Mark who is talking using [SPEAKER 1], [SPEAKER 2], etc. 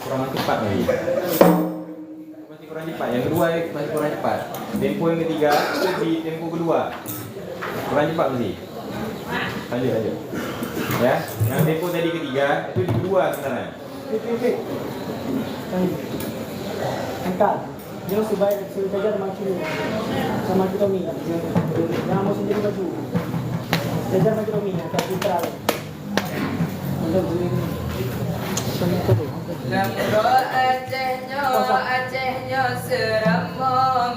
[SPEAKER 1] Kurang cepat lagi. Masih kurang cepat. Yang kedua masih kurang cepat. Tempo yang ketiga itu di tempo kedua. Kurang cepat masih. Lanjut. Ya, yang tempo tadi ketiga itu di kedua sekarang.
[SPEAKER 2] Angkat. Dia supaya saja maju sama kita ni. Jangan mau sendiri maju. Saja maju ni, angkat putra. Untuk beli
[SPEAKER 3] Lemro Acehnya serama